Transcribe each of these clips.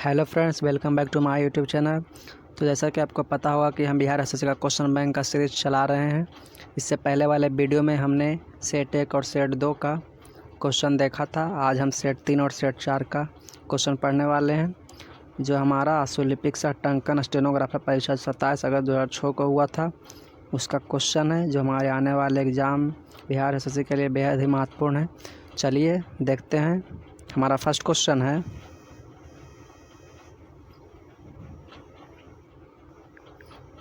Hello friends, welcome back to my YouTube channel. तो जैसा कि आपको पता होगा कि हम बिहार एसएससी का क्वेश्चन बैंक का सीरीज चला रहे हैं। इससे पहले वाले वीडियो में हमने सेट 1 और सेट 2 का क्वेश्चन देखा था। आज हम सेट 3 और सेट 4 का क्वेश्चन पढ़ने वाले हैं। जो हमारा आशुलिपिक सह टंकन स्टेनोग्राफर परीक्षा 27 अगस्त 2006 को हुआ था, उसका क्वेश्चन है जो हमारे आने वाले एग्ज़ाम बिहार एसएससी के लिए बेहद ही महत्वपूर्ण है। चलिए देखते हैं। हमारा फर्स्ट क्वेश्चन है,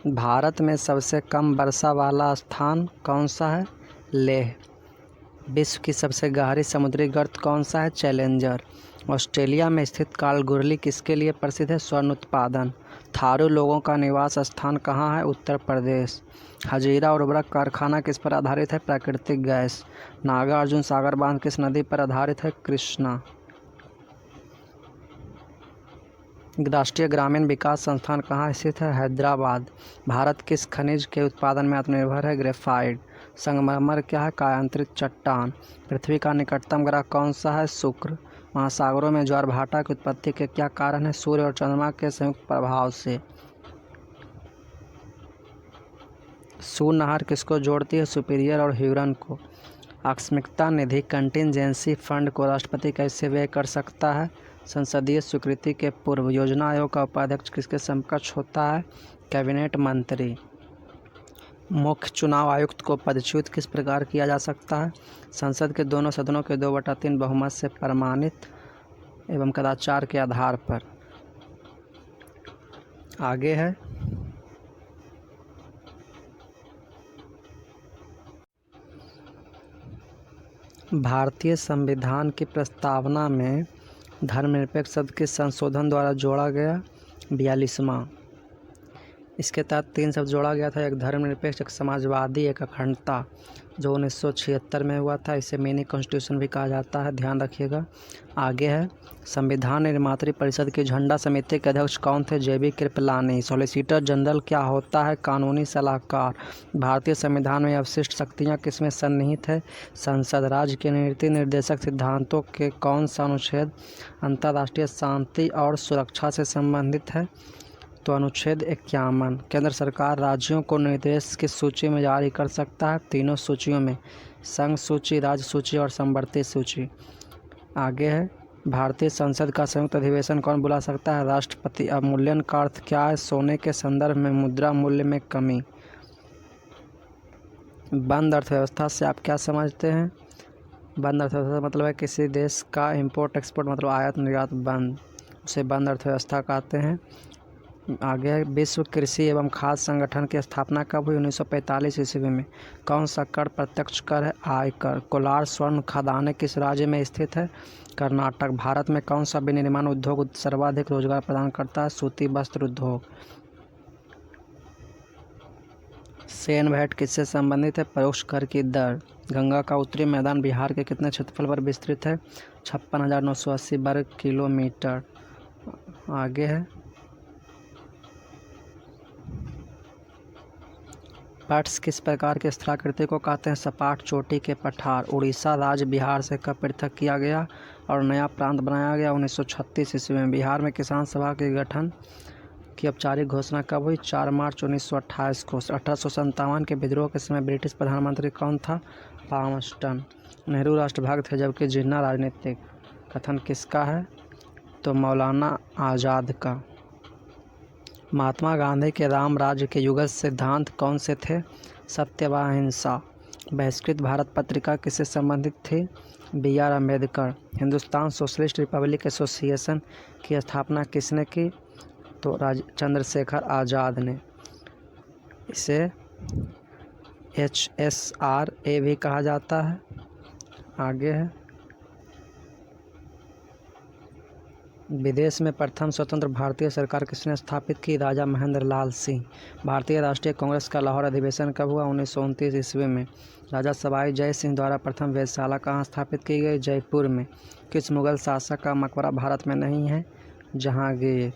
भारत में सबसे कम वर्षा वाला स्थान कौन सा है? लेह। विश्व की सबसे गहरी समुद्री गर्त कौन सा है? चैलेंजर। ऑस्ट्रेलिया में स्थित कालगुरली किसके लिए प्रसिद्ध है? स्वर्ण उत्पादन। थारू लोगों का निवास स्थान कहाँ है? उत्तर प्रदेश। हजीरा उर्वरक कारखाना किस पर आधारित है? प्राकृतिक गैस। नागार्जुन सागर बांध किस नदी पर आधारित है? कृष्णा। राष्ट्रीय ग्रामीण विकास संस्थान कहाँ स्थित है? हैदराबाद। भारत किस खनिज के उत्पादन में आत्मनिर्भर है? ग्रेफाइट। संगमरमर क्या है? कायांतरित चट्टान। पृथ्वी का निकटतम ग्रह कौन सा है? शुक्र। महासागरों में ज्वारभाटा की उत्पत्ति के क्या कारण है? सूर्य और चंद्रमा के संयुक्त प्रभाव से। सू नहर किसको जोड़ती है? सुपीरियर और ह्यूरन को। आकस्मिकता निधि कंटिजेंसी फंड को राष्ट्रपति कैसे व्यय कर सकता है? संसदीय स्वीकृति के पूर्व। योजना आयोग का उपाध्यक्ष किसके समकक्ष होता है? कैबिनेट मंत्री। मुख्य चुनाव आयुक्त को पदच्युत किस प्रकार किया जा सकता है? संसद के दोनों सदनों के 2/3 बहुमत से प्रमाणित एवं कदाचार के आधार पर। आगे है, भारतीय संविधान की प्रस्तावना में धर्मनिरपेक्ष शब्द किस संशोधन द्वारा जोड़ा गया? 42वां। इसके तहत 3 शब्द जोड़ा गया था, एक धर्मनिरपेक्ष, एक समाजवादी, एक अखंडता, जो 1976 में हुआ था। इसे मिनी कॉन्स्टिट्यूशन भी कहा जाता है, ध्यान रखिएगा। आगे है, संविधान निर्मात्री परिषद की झंडा समिति के अध्यक्ष कौन थे? जेबी कृपलानी। सॉलिसिटर जनरल क्या होता है? कानूनी सलाहकार। भारतीय संविधान में अवशिष्ट शक्तियाँ किसमें सन्निहित है? संसद। राज्य के नीति निर्देशक सिद्धांतों के कौन सा अनुच्छेद अंतर्राष्ट्रीय शांति और सुरक्षा से संबंधित है? तो अनुच्छेद 51। केंद्र सरकार राज्यों को निर्देश की सूची में जारी कर सकता है? तीनों सूचियों में, संघ सूची, राज्य सूची और समवर्ती सूची। आगे है, भारतीय संसद का संयुक्त अधिवेशन कौन बुला सकता है? राष्ट्रपति। अवमूल्यन का अर्थ क्या है? सोने के संदर्भ में मुद्रा मूल्य में कमी। बंद अर्थव्यवस्था से आप क्या समझते हैं? बंद अर्थव्यवस्था मतलब है किसी देश का इम्पोर्ट एक्सपोर्ट मतलब आयात निर्यात बंद, उसे बंद अर्थव्यवस्था कहते हैं। आगे है, विश्व कृषि एवं खाद्य संगठन की स्थापना कब हुई? 1945 ईस्वी में। कौन सा कर प्रत्यक्ष कर है? आयकर। कोलार स्वर्ण खदानें किस राज्य में स्थित है? कर्नाटक। भारत में कौन सा विनिर्माण उद्योग सर्वाधिक रोजगार प्रदान करता है? सूती वस्त्र उद्योग। सेन वैट किससे संबंधित है? परोक्ष कर की दर। गंगा का उत्तरी मैदान बिहार के कितने क्षेत्रफल पर विस्तृत है? 56,980 वर्ग किलोमीटर। आगे है, पट्स किस प्रकार के स्थलाकृति को कहते हैं? सपाट चोटी के पठार। उड़ीसा राज्य बिहार से कब पृथक किया गया और नया प्रांत बनाया गया? 1936 ईस्वी में। बिहार में किसान सभा के गठन की औपचारिक घोषणा कब हुई? 4 मार्च 1928 को। 1857 के विद्रोह के समय ब्रिटिश प्रधानमंत्री कौन था? पामस्टन। नेहरू राष्ट्रभक्त थे जबकि जिन्ना राजनीतिक। कथन किसका है? तो मौलाना आज़ाद का। महात्मा गांधी के राम राज्य के युगल सिद्धांत कौन से थे? सत्य व अहिंसा। बहिष्कृत भारत पत्रिका किससे संबंधित थी? BR Ambedkar. Hindustan socialist Republic association की स्थापना किसने की? तो चंद्रशेखर आज़ाद ने। इसे HSRA भी कहा जाता है। आगे है, विदेश में प्रथम स्वतंत्र भारतीय सरकार किसने स्थापित की? राजा महेंद्र लाल सिंह। भारतीय राष्ट्रीय कांग्रेस का लाहौर अधिवेशन कब हुआ? 1929 ईस्वी में। राजा सवाई जय सिंह द्वारा प्रथम वेधशाला कहाँ स्थापित की गई? जयपुर में। किस मुगल शासक का मकबरा भारत में नहीं है? जहांगीर।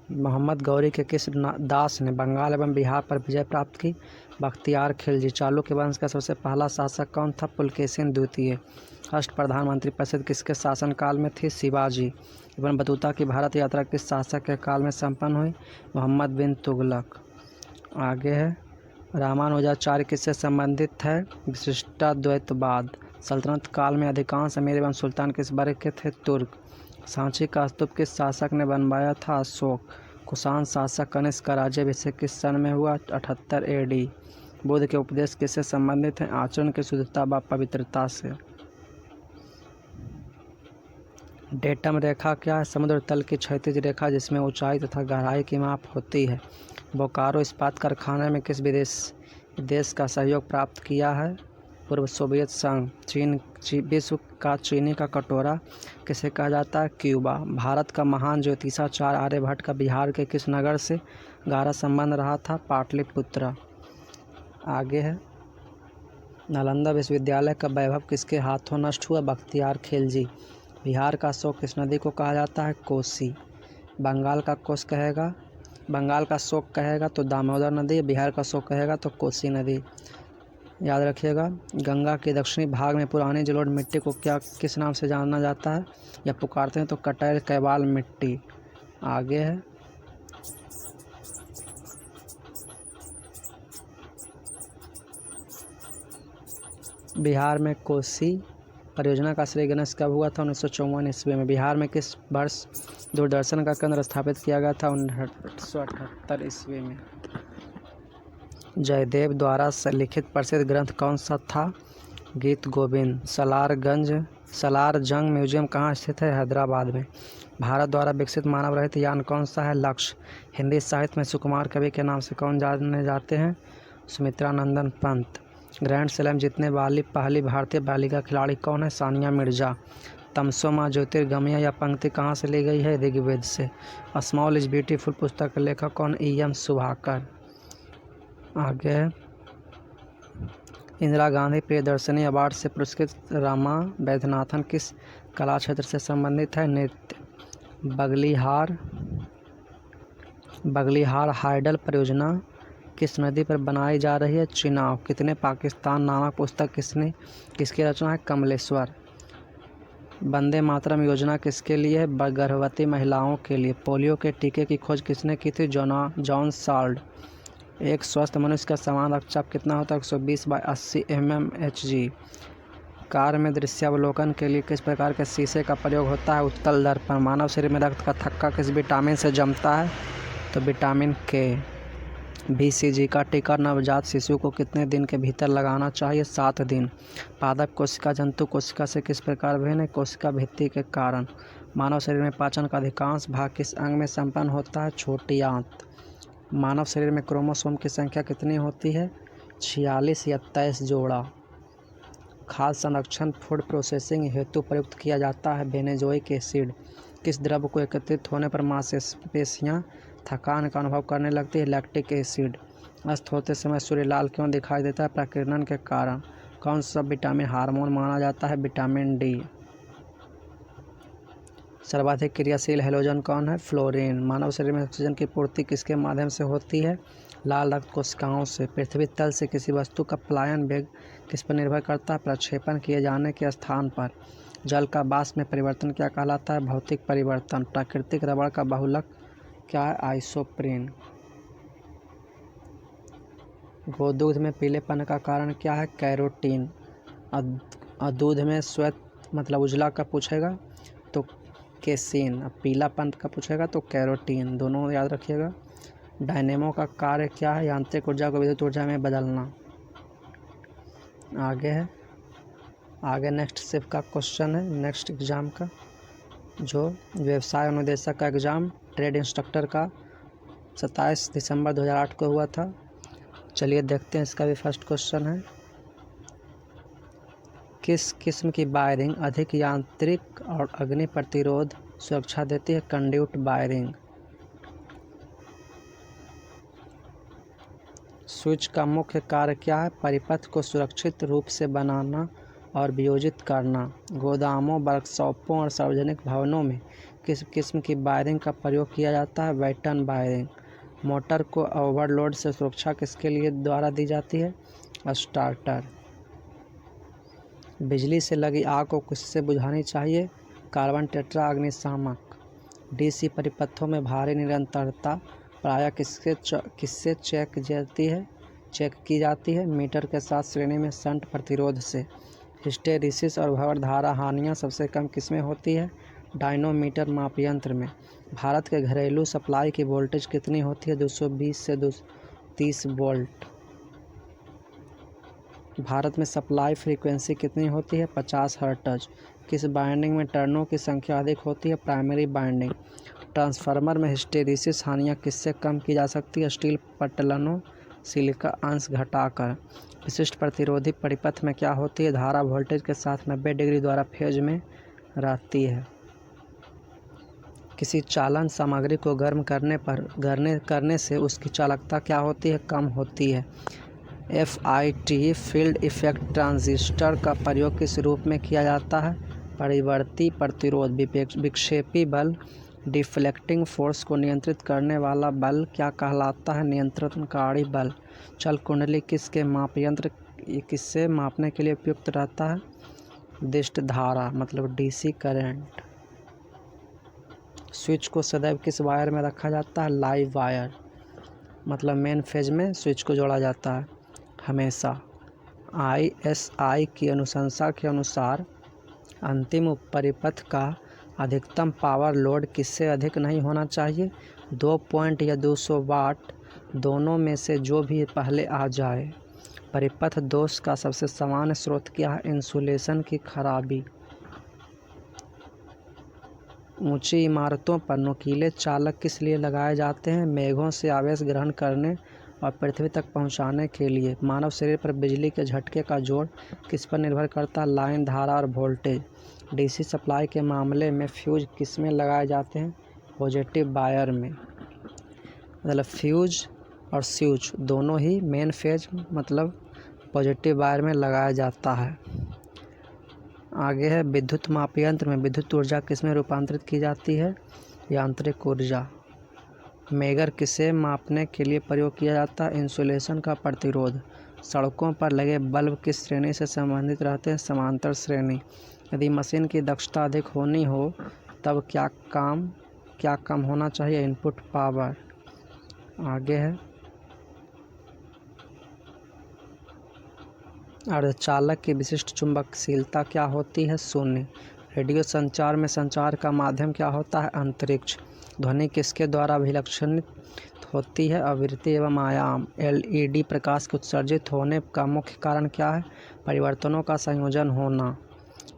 मोहम्मद गौरी के किस दास ने बंगाल एवं बिहार पर विजय प्राप्त की? बख्तियार खिलजी। चालुक्य वंश का सबसे पहला शासक कौन था? पुलकेशिन द्वितीय। अष्ट प्रधानमंत्री परिषद किसके शासनकाल में थी? शिवाजी। इब्न बतूता की भारत यात्रा किस शासक के काल में संपन्न हुई? मोहम्मद बिन तुगलक। आगे है, रामानुजाचार्य किससे संबंधित है? विशिष्टाद्वैतवाद। सल्तनत काल में अधिकांश अमीर एवं सुल्तान किस वर्ग के थे? तुर्क। सांची का स्तूप किस शासक ने बनवाया था? अशोक। कुषाण शासक कनिष्क का राज्याभिषेक किस सन में हुआ? 78 AD। बुद्ध के उपदेश किससे संबंधित हैं? आचरण की शुद्धता व पवित्रता से। डेटम रेखा क्या है? समुद्र तल की क्षैतिज रेखा जिसमें ऊंचाई तथा गहराई की माप होती है। बोकारो इस्पात कारखाने में किस देश का सहयोग प्राप्त किया है? पूर्व सोवियत संघ। विश्व का चीनी का कटोरा किसे कहा जाता है? क्यूबा। भारत का महान ज्योतिषाचार्य आर्यभट्ट का बिहार के किस नगर से गहरा संबंध रहा था? पाटलिपुत्र। आगे है, नालंदा विश्वविद्यालय का वैभव किसके हाथों नष्ट हुआ? बख्तियार खिलजी। बिहार का शोक किस नदी को कहा जाता है? कोसी। बंगाल का शोक कहेगा तो दामोदर नदी, बिहार का शोक कहेगा तो कोसी नदी। याद रखिएगा। गंगा के दक्षिणी भाग में पुरानी जलोढ़ मिट्टी को किस नाम से जाना जाता है या पुकारते हैं? तो कटैल कैवाल मिट्टी। आगे है, बिहार में कोसी परियोजना का श्रेय गणेश कब हुआ था? 1954 ईस्वी में। बिहार में किस वर्ष दूरदर्शन का केंद्र स्थापित किया गया था? 1978 ईस्वी में। जयदेव द्वारा लिखित प्रसिद्ध ग्रंथ कौन सा था? गीत गोविंद। सलारजंग म्यूजियम कहाँ स्थित है? हैदराबाद में। भारत द्वारा विकसित मानव रहित यान कौन सा है? लक्ष्य। हिंदी साहित्य में सुकुमार कवि के नाम से कौन जाने जाते हैं? सुमित्रा नंदन पंत। ग्रैंड स्लैम जीतने वाली पहली भारतीय बालिका खिलाड़ी कौन है? सानिया मिर्जा। तमसोमा ज्योतिर्गमय यह पंक्ति कहाँ से ली गई है? ऋग्वेद से। स्मॉल इज ब्यूटीफुल पुस्तक के लेखक कौन? EM सुभाकर। आगे है, इंदिरा गांधी प्रियदर्शनी अवार्ड से पुरस्कृत रमा वैद्यनाथन किस कला क्षेत्र से संबंधित है? नृत्य। बगलिहार हाइडल परियोजना किस नदी पर बनाई जा रही है? चिनाब। कितने पाकिस्तान नामक पुस्तक किसकी रचना है? कमलेश्वर। वंदे मातरम योजना किसके लिए है? गर्भवती महिलाओं के लिए। पोलियो के टीके की खोज किसने की थी? John salt. एक स्वस्थ मनुष्य का समान रक्तचाप कितना होता है? 120/80 mmHg। कार में दृश्यावलोकन के लिए किस प्रकार के शीशे का प्रयोग होता है? उत्तल दर्पण। मानव शरीर में रक्त का थक्का किस विटामिन से जमता है? तो विटामिन K। BCG का टीका नवजात शिशु को कितने दिन के भीतर लगाना चाहिए? 7 दिन। पादप कोशिका जंतु कोशिका से किस प्रकार भिन्न है? कोशिका भित्ति के कारण। मानव शरीर में पाचन का अधिकांश भाग किस अंग में संपन्न होता है? छोटी आंत। मानव शरीर में क्रोमोसोम की संख्या कितनी होती है? 46 या 23 जोड़ा। खाद्य संरक्षण फूड प्रोसेसिंग हेतु प्रयुक्त किया जाता है बेनेजोइक एसिड। किस द्रव्य को एकत्रित होने पर मांसपेशियां थकान का अनुभव करने लगती है? Lactic acid. अस्त होते समय सूर्य लाल क्यों दिखाई देता है? प्रकीर्णन के कारण। कौन सा विटामिन हार्मोन माना जाता है? Vitamin D। सर्वाधिक क्रियाशील हैलोजन कौन है? फ्लोरीन। मानव शरीर में ऑक्सीजन की पूर्ति किसके माध्यम से होती है? लाल रक्त कोशिकाओं से। पृथ्वी तल से किसी वस्तु का पलायन वेग किस पर निर्भर करता है? प्रक्षेपण किए जाने के स्थान पर। जल का वाष्प में परिवर्तन क्या कहलाता है? भौतिक परिवर्तन। प्राकृतिक रबड़ का बहुलक क्या है? आइसोप्रीन। गोदूध में पीलेपन का कारण क्या है? कैरोटीन। दूध में श्वेत मतलब उजला का पूछेगा तो केसीन। अब पीलापन का पूछेगा तो कैरोटीन। दोनों याद रखिएगा। डायनेमो का कार्य क्या है? यांत्रिक ऊर्जा को विद्युत ऊर्जा में बदलना। आगे नेक्स्ट शिफ्ट का क्वेश्चन है, नेक्स्ट एग्जाम का, जो व्यवसाय अनुदेशक का एग्ज़ाम ट्रेड इंस्ट्रक्टर का 27 दिसंबर 2008 को हुआ था। चलिए देखते हैं, इसका भी फर्स्ट क्वेश्चन है, किस किस्म की वायरिंग अधिक यांत्रिक और अग्नि प्रतिरोध सुरक्षा देती है? Conduit wiring. स्विच का मुख्य कार्य क्या है? परिपथ को सुरक्षित रूप से बनाना और वियोजित करना। गोदामों, वर्कशॉपों और सार्वजनिक भवनों में किस किस्म की वायरिंग का प्रयोग किया जाता है? Batten wiring. मोटर को ओवरलोड से सुरक्षा किसके लिए द्वारा दी जाती है? स्टार्टर। बिजली से लगी आग को किससे बुझानी चाहिए? कार्बन टेट्रा अग्निशामक। डीसी परिपथों में भारी निरंतरता प्रायः किससे चेक की जाती है? मीटर के साथ श्रेणी में शंट प्रतिरोध से। हिस्टेरिसिस और भंवर धारा हानियाँ सबसे कम किसमें होती है? डायनोमीटर माप यंत्र में। भारत के घरेलू सप्लाई की वोल्टेज कितनी होती है? 220 से 230 वोल्ट। भारत में सप्लाई फ्रीक्वेंसी कितनी होती है? 50 हर्ट्ज। किस बाइंडिंग में टर्नों की संख्या अधिक होती है? Primary binding. ट्रांसफार्मर में हिस्टेरिसिस हानियाँ किससे कम की जा सकती है? स्टील पटलनों सिलिका अंश घटाकर। विशिष्ट प्रतिरोधी परिपथ में क्या होती है? धारा वोल्टेज के साथ 90 डिग्री द्वारा फेज में रहती है। किसी चालन सामग्री को गर्म करने से उसकी चालकता क्या होती है? कम होती है। FIT फील्ड इफेक्ट ट्रांजिस्टर का प्रयोग किस रूप में किया जाता है? परिवर्ती प्रतिरोध। विक्षेपी बल डिफ्लेक्टिंग फोर्स को नियंत्रित करने वाला बल क्या कहलाता है? नियंत्रणकारी बल। चल कुंडली किसके मापयंत्र किससे मापने के लिए उपयुक्त रहता है? दिष्ट धारा मतलब DC करंट। स्विच को सदैव किस वायर में रखा जाता है? लाइव वायर मतलब मेन फेज में स्विच को जोड़ा जाता है हमेशा। ISI की अनुशंसा के अनुसार अंतिम परिपथ का अधिकतम पावर लोड किससे अधिक नहीं होना चाहिए? 2 पॉइंट या 200 वाट दोनों में से जो भी पहले आ जाए। परिपथ दोष का सबसे सामान्य स्रोत क्या है? इंसुलेशन की खराबी। ऊंची इमारतों पर नुकीले चालक किस लिए लगाए जाते हैं? मेघों से आवेश ग्रहण करने और पृथ्वी तक पहुंचाने के लिए। मानव शरीर पर बिजली के झटके का जोड़ किस पर निर्भर करता है? लाइन, धारा और वोल्टेज। DC सप्लाई के मामले में फ्यूज किस में लगाए जाते हैं? पॉजिटिव वायर में। मतलब फ्यूज और स्विच दोनों ही मेन फेज मतलब पॉजिटिव वायर में लगाया जाता है। आगे है विद्युत माप यंत्र में विद्युत ऊर्जा किस में रूपांतरित की जाती है? यांत्रिक ऊर्जा। मेगर किसे मापने के लिए प्रयोग किया जाता है? इंसुलेशन का प्रतिरोध। सड़कों पर लगे बल्ब किस श्रेणी से संबंधित रहते हैं? समांतर श्रेणी। यदि मशीन की दक्षता अधिक होनी हो तब क्या कम होना चाहिए? Input power. आगे है अर्धचालक की विशिष्ट चुंबकशीलता क्या होती है? शून्य। रेडियो संचार में संचार का माध्यम क्या होता है? अंतरिक्ष। ध्वनि किसके द्वारा अभिलक्षणित होती है? आवृत्ति एवं आयाम। LED प्रकाश के उत्सर्जित होने का मुख्य कारण क्या है? परिवर्तनों का संयोजन होना।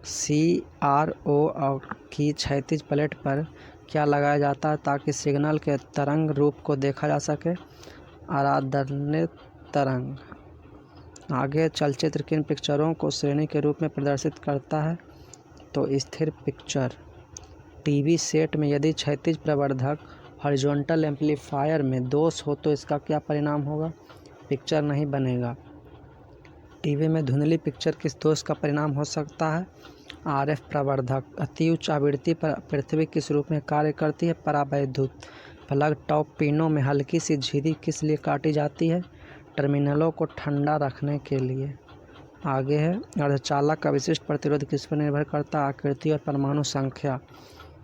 CRO की क्षैतिज प्लेट पर क्या लगाया जाता है ताकि सिग्नल के तरंग रूप को देखा जा सके? आराधनित तरंग। आगे चलचित्र किन पिक्चरों को श्रेणी के रूप में प्रदर्शित करता है? तो स्थिर पिक्चर। TV सेट में यदि क्षैतिज प्रवर्धक हॉरिजॉन्टल एम्पलीफायर में दोष हो तो इसका क्या परिणाम होगा? पिक्चर नहीं बनेगा। TV में धुंधली पिक्चर किस दोष का परिणाम हो सकता है? RF प्रवर्धक। अति उच्च आवृत्ति पर पृथ्वी किस रूप में कार्य करती है? परावैद्युत। प्लग टॉप पिनों में हल्की सी झिरी किस लिए काटी जाती है? टर्मिनलों को ठंडा रखने के लिए। आगे है अर्धचालक का विशिष्ट प्रतिरोध किस पर निर्भर करता है? आकृति और परमाणु संख्या।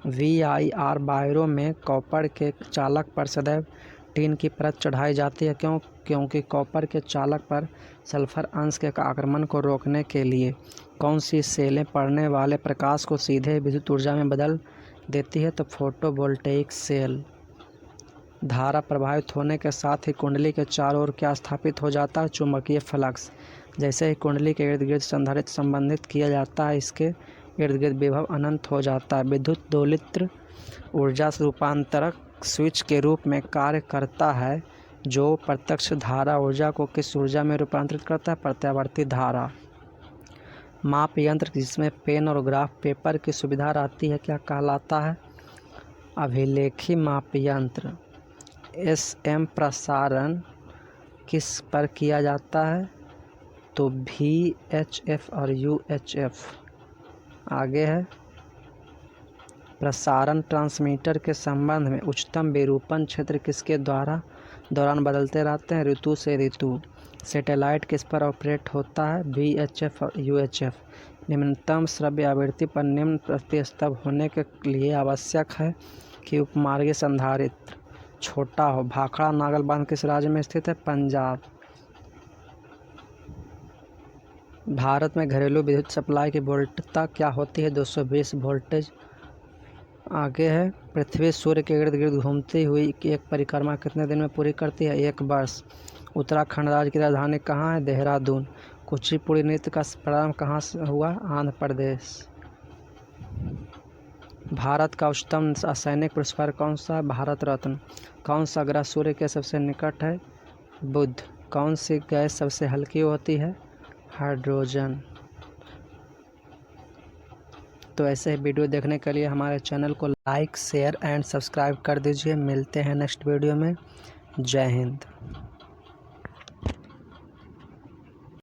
VIR वायरों में कॉपर के चालक पर सदैव टिन की परत चढ़ाई जाती है। क्योंकि कॉपर के चालक पर सल्फर अंश के आक्रमण को रोकने के लिए। कौन सी सेलें पड़ने वाले प्रकाश को सीधे विद्युत ऊर्जा में बदल देती है? तो फोटोवोल्टेइक सेल। धारा प्रभावित होने के साथ ही कुंडली के चारों ओर क्या स्थापित हो जाता है? चुंबकीय फ्लक्स। जैसे ही कुंडली के इर्द गिर्द संधारित्र संबंधित किया जाता है इसके इर्द गिर्द विभव अनंत हो जाता है। विद्युत दोलित्र ऊर्जा रूपांतरक स्विच के रूप में कार्य करता है जो प्रत्यक्ष धारा ऊर्जा को किस ऊर्जा में रूपांतरित करता है? प्रत्यावर्ती धारा। माप यंत्र जिसमें पेन और ग्राफ पेपर की सुविधा रहती है क्या कहलाता है? अभिलेखी माप यंत्र। SM प्रसारण किस पर किया जाता है? तो VHF और UHF। आगे है प्रसारण ट्रांसमीटर के संबंध में उच्चतम विरूपण क्षेत्र किसके दौरान बदलते रहते हैं? ऋतु से ऋतु। सैटेलाइट किस पर ऑपरेट होता है? VHF और UHF। निम्नतम श्रव्य आवृत्ति पर निम्न प्रतिस्तंभ होने के लिए आवश्यक है कि उपमार्गीय संधारित्र छोटा हो। भाखड़ा नागल बांध किस राज्य में स्थित है? पंजाब। भारत में घरेलू विद्युत सप्लाई की वोल्टता क्या होती है? 220 वोल्टेज। आगे है पृथ्वी सूर्य के इर्द गिर्द घूमती हुई एक परिक्रमा कितने दिन में पूरी करती है? 1 वर्ष। उत्तराखंड राज्य की राजधानी कहाँ है? देहरादून। कुचिपुड़ी नृत्य का प्रारंभ कहाँ से हुआ? आंध्र प्रदेश। भारत का उच्चतम असैनिक पुरस्कार कौन सा है? भारत रत्न। कौन सा ग्रह सूर्य के सबसे निकट है? बुध। कौन सी गैस सबसे हल्की होती है? हाइड्रोजन। तो ऐसे ही वीडियो देखने के लिए हमारे चैनल को लाइक, शेयर एंड सब्सक्राइब कर दीजिए। मिलते हैं नेक्स्ट वीडियो में। जय हिंद।